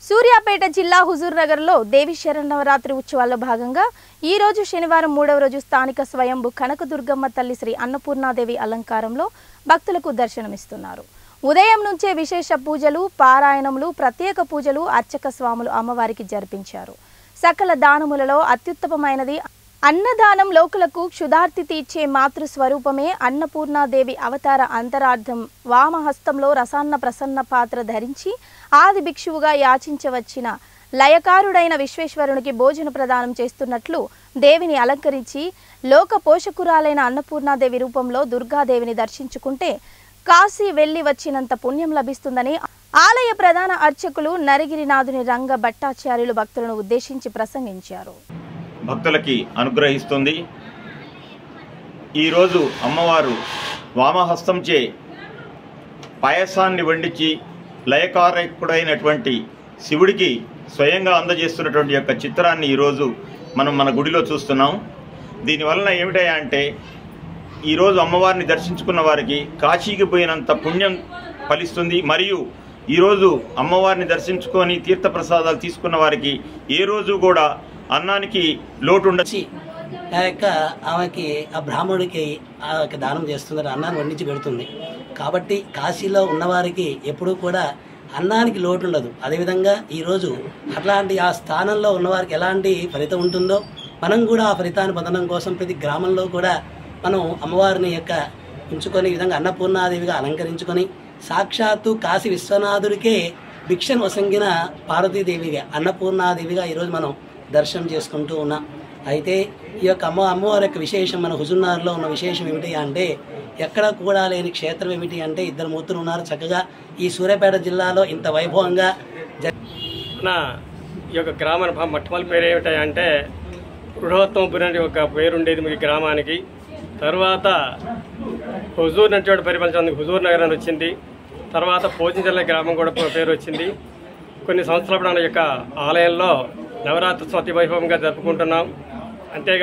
సూర్యాపేట జిల్లా హుజూర్నగర్లో దేవి శరన్నవరాత్రి ఉత్సవాల్లో భాగంగా ఈ రోజు శనివారం 3వ రోజు స్థానిక స్వయంభు కనకదుర్గమ్మ తల్లి శ్రీ అన్నపూర్ణాదేవి అలంకారంలో భక్తులకు దర్శనమిస్తున్నారు. ఉదయం నుంచే విశేష పూజలు, పారాయణములు, ప్రత్యేక పూజలు అర్చక స్వాములు అమ్మవారికి జరిపించారు. సకల దానములలో అత్యుత్తమమైనది అన్నదానం. లోకులకు క్షుధార్తి తీర్చే మాతృ స్వరూపమే అన్నపూర్ణాదేవి అవతార అంతరార్థం. వామహస్తంలో రసాన్న ప్రసన్న పాత్ర ధరించి ఆది భిక్షువుగా యాచించవచ్చిన లయకారుడైన విశ్వేశ్వరునికి భోజన ప్రదానం చేస్తున్నట్లు దేవిని అలంకరించి లోక పోషకురాలైన అన్నపూర్ణాదేవి రూపంలో దుర్గాదేవిని దర్శించుకుంటే కాశీ వెళ్లి వచ్చినంత పుణ్యం లభిస్తుందని ఆలయ ప్రధాన అర్చకులు నరిగిరినాథుని రంగ భట్టాచార్యులు భక్తులను ఉద్దేశించి ప్రసంగించారు. భక్తులకి అనుగ్రహిస్తుంది. ఈరోజు అమ్మవారు వామహస్తంచే పాయసాన్ని వండించి లయకారకుడైనటువంటి శివుడికి స్వయంగా అందజేస్తున్నటువంటి యొక్క చిత్రాన్ని ఈరోజు మనం మన గుడిలో చూస్తున్నాం. దీనివలన ఏమిటయ్యా అంటే ఈరోజు అమ్మవారిని దర్శించుకున్న వారికి కాశీకి పోయినంత పుణ్యం ఫలిస్తుంది. మరియు ఈరోజు అమ్మవారిని దర్శించుకొని తీర్థప్రసాదాలు తీసుకున్న వారికి ఏ రోజు కూడా అన్నానికి లోటు ఉండొచ్చి ఆమెకి ఆ బ్రాహ్మణుడికి దానం చేస్తుంది, అన్నాన్ని వండించి పెడుతుంది. కాబట్టి కాశీలో ఉన్నవారికి ఎప్పుడూ కూడా అన్నానికి లోటు ఉండదు. అదేవిధంగా ఈరోజు అట్లాంటి ఆ స్థానంలో ఉన్నవారికి ఎలాంటి ఫలితం ఉంటుందో మనం కూడా ఆ ఫలితాన్ని పొందడం కోసం ప్రతి గ్రామంలో కూడా మనం అమ్మవారిని ఉంచుకొని ఈ విధంగా అన్నపూర్ణాదేవిగా అలంకరించుకొని సాక్షాత్తు కాశీ విశ్వనాథుడికే భిక్షను వసంగిన పార్వతీదేవిగా అన్నపూర్ణాదేవిగా ఈరోజు మనం దర్శనం చేసుకుంటూ ఉన్నాం. అయితే ఈ యొక్క అమ్మవారి యొక్క విశేషం మన హుజూర్నగర్లో ఉన్న విశేషం ఏమిటి అంటే ఎక్కడ కూడా లేని క్షేత్రం ఏమిటి అంటే ఇద్దరు మూర్తులు ఉన్నారు. చక్కగా ఈ సూర్యాపేట జిల్లాలో ఇంత వైభవంగా నా ఈ యొక్క గ్రామానికి మొట్టమొదటి పేరు ఏమిటి అంటే బృహత్తమపురి అనే ఒక పేరుండేది ఈ గ్రామానికి. తర్వాత హుజూర్ నటువంటి పరిపాలించడానికి హుజూర్ నగర్ అని వచ్చింది. తర్వాత పోచించల్ల గ్రామం కూడా పేరు వచ్చింది. కొన్ని సంవత్సరాల యొక్క ఆలయంలో నవరాత్రి అతి వైభవంగా జరుపుకుంటున్నాం. అంతేగా